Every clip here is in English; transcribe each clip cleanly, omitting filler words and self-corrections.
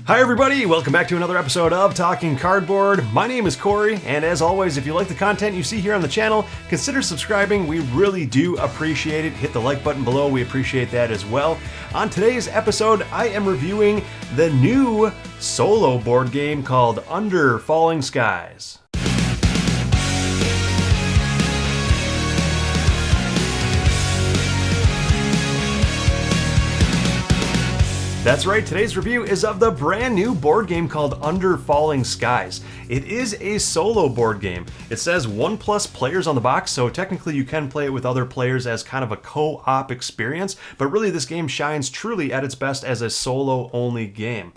Hi everybody, welcome back to another episode of Talking Cardboard. My name is Cory, and as always, if you like the content you see here on the channel, consider subscribing. We really do appreciate it. Hit the like button below, we appreciate that as well. On today's episode, I am reviewing the new solo board game called Under Falling Skies. That's right, today's review is of the brand new board game called Under Falling Skies. It is a solo board game. It says 1+ players on the box, so technically you can play it with other players as kind of a co-op experience, but really this game shines truly at its best as a solo-only game.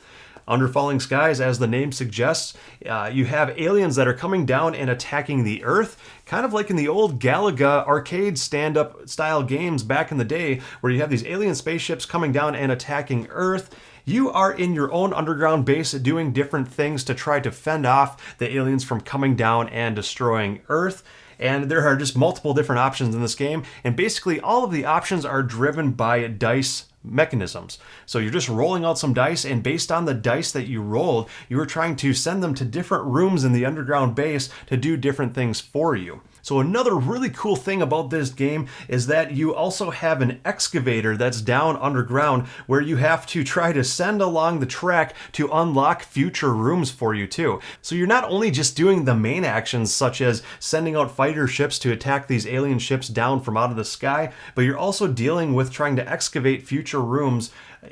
Under Falling Skies, as the name suggests, you have aliens that are coming down and attacking the Earth, kind of like in the old Galaga arcade stand-up style games back in the day, where you have these alien spaceships coming down and attacking Earth. You are in your own underground base doing different things to try to fend off the aliens from coming down and destroying Earth. And there are just multiple different options in this game, and basically all of the options are driven by dice mechanisms. So you're just rolling out some dice, and based on the dice that you rolled, you are trying to send them to different rooms in the underground base to do different things for you. So another really cool thing about this game is that you also have an excavator that's down underground where you have to try to send along the track to unlock future rooms for you too. So you're not only just doing the main actions such as sending out fighter ships to attack these alien ships down from out of the sky, but you're also dealing with trying to excavate future rooms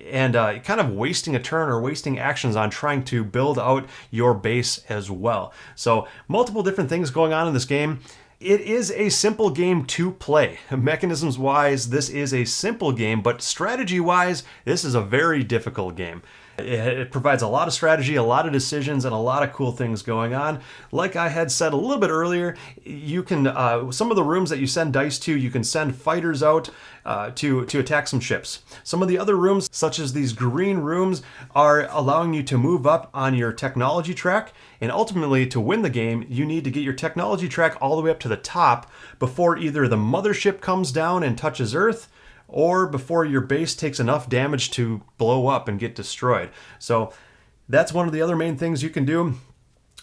and kind of wasting a turn or wasting actions on trying to build out your base as well. So multiple different things going on in this game. It is a simple game to play. Mechanisms wise, this is a simple game, but strategy wise, this is a very difficult game. It provides a lot of strategy, a lot of decisions, and a lot of cool things going on. Like I had said a little bit earlier, you can some of the rooms that you send dice to, you can send fighters out to attack some ships. Some of the other rooms, such as these green rooms, are allowing you to move up on your technology track. And ultimately, to win the game, you need to get your technology track all the way up to the top before either the mothership comes down and touches Earth, or before your base takes enough damage to blow up and get destroyed. So that's one of the other main things you can do.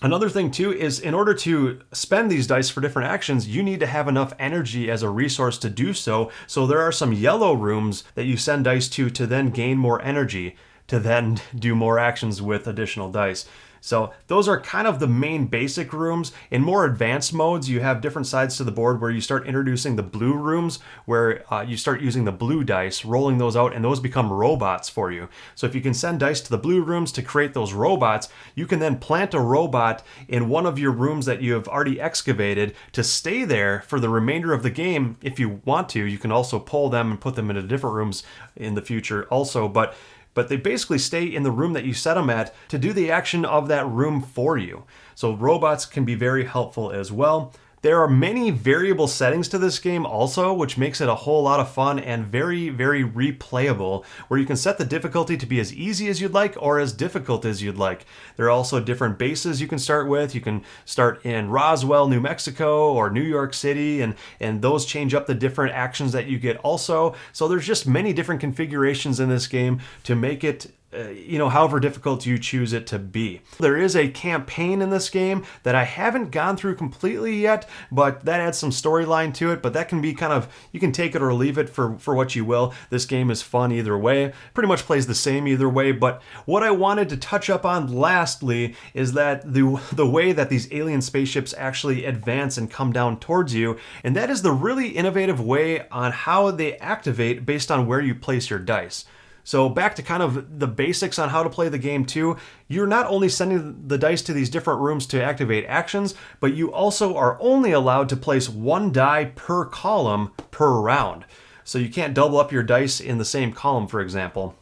Another thing too is in order to spend these dice for different actions, you need to have enough energy as a resource to do so. So there are some yellow rooms that you send dice to then gain more energy, to then do more actions with additional dice. So those are kind of the main basic rooms. In more advanced modes, you have different sides to the board where you start introducing the blue rooms, where you start using the blue dice, rolling those out, and those become robots for you. So if you can send dice to the blue rooms to create those robots, you can then plant a robot in one of your rooms that you have already excavated to stay there for the remainder of the game. If you want to, you can also pull them and put them into different rooms in the future also, but they basically stay in the room that you set them at to do the action of that room for you. So robots can be very helpful as well. There are many variable settings to this game also, which makes it a whole lot of fun and very, very replayable, where you can set the difficulty to be as easy as you'd like or as difficult as you'd like. There are also different bases you can start with. You can start in Roswell, New Mexico, or New York City, and those change up the different actions that you get also. So there's just many different configurations in this game to make it however difficult you choose it to be. There is a campaign in this game that I haven't gone through completely yet, but that adds some storyline to it, but that can be kind of, you can take it or leave it for what you will. This game is fun either way, pretty much plays the same either way, but what I wanted to touch up on lastly is that the way that these alien spaceships actually advance and come down towards you, and that is the really innovative way on how they activate based on where you place your dice. So back to kind of the basics on how to play the game too, you're not only sending the dice to these different rooms to activate actions, but you also are only allowed to place one die per column per round. So you can't double up your dice in the same column, for example.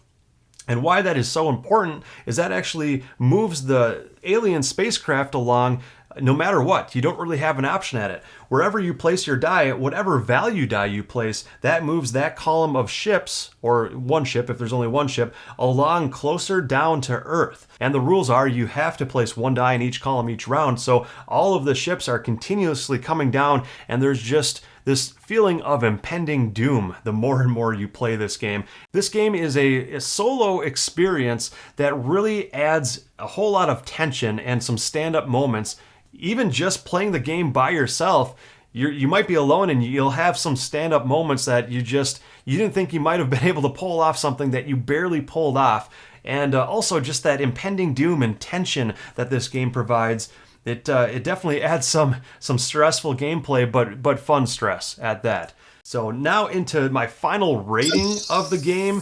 And why that is so important is that actually moves the alien spacecraft along no matter what. You don't really have an option at it. Wherever you place your die, whatever value die you place, that moves that column of ships, or one ship if there's only one ship, along closer down to Earth. And the rules are you have to place one die in each column each round, so all of the ships are continuously coming down, and there's just this feeling of impending doom the more and more you play this game. This game is a solo experience that really adds a whole lot of tension and some stand-up moments. Even just playing the game by yourself, you might be alone and you'll have some stand-up moments that you didn't think you might have been able to pull off something that you barely pulled off. And also just that impending doom and tension that this game provides. It definitely adds some stressful gameplay, but fun stress at that. So now into my final rating of the game.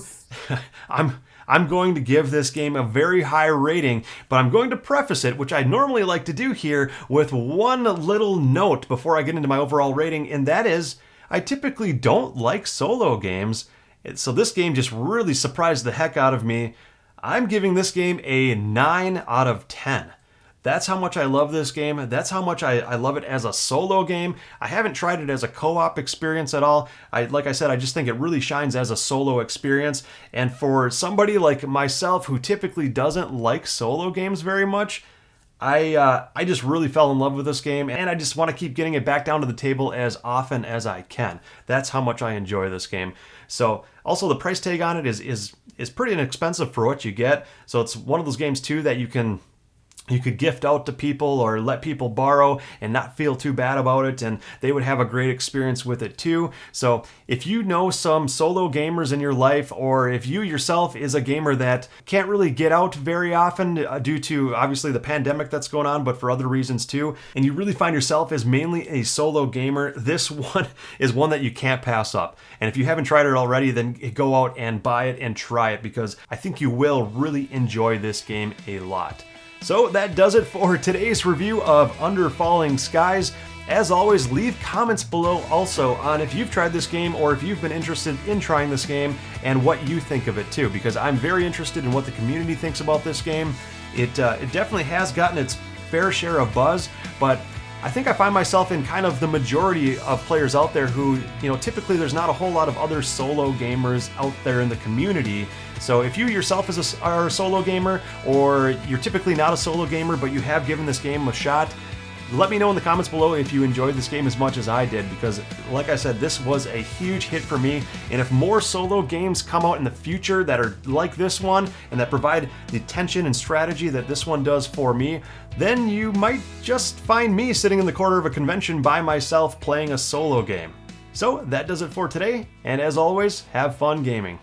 I'm going to give this game a very high rating, but I'm going to preface it, which I normally like to do here, with one little note before I get into my overall rating, and that is, I typically don't like solo games, so this game just really surprised the heck out of me. I'm giving this game a 9 out of 10. That's how much I love this game. That's how much I love it as a solo game. I haven't tried it as a co-op experience at all. Like I said, I just think it really shines as a solo experience. And for somebody like myself who typically doesn't like solo games very much, I just really fell in love with this game, and I just want to keep getting it back down to the table as often as I can. That's how much I enjoy this game. So also the price tag on it is pretty inexpensive for what you get. So it's one of those games too that you could gift out to people or let people borrow and not feel too bad about it, and they would have a great experience with it too. So if you know some solo gamers in your life, or if you yourself is a gamer that can't really get out very often due to obviously the pandemic that's going on, but for other reasons too, and you really find yourself as mainly a solo gamer, this one is one that you can't pass up. And if you haven't tried it already, then go out and buy it and try it, because I think you will really enjoy this game a lot. So that does it for today's review of Under Falling Skies. As always, leave comments below also on if you've tried this game or if you've been interested in trying this game and what you think of it too, because I'm very interested in what the community thinks about this game. It definitely has gotten its fair share of buzz, but I think I find myself in kind of the majority of players out there who, typically there's not a whole lot of other solo gamers out there in the community. So if you yourself are a solo gamer, or you're typically not a solo gamer but you have given this game a shot, let me know in the comments below if you enjoyed this game as much as I did, because like I said, this was a huge hit for me. And if more solo games come out in the future that are like this one and that provide the tension and strategy that this one does for me, then you might just find me sitting in the corner of a convention by myself playing a solo game. So that does it for today, and as always, have fun gaming.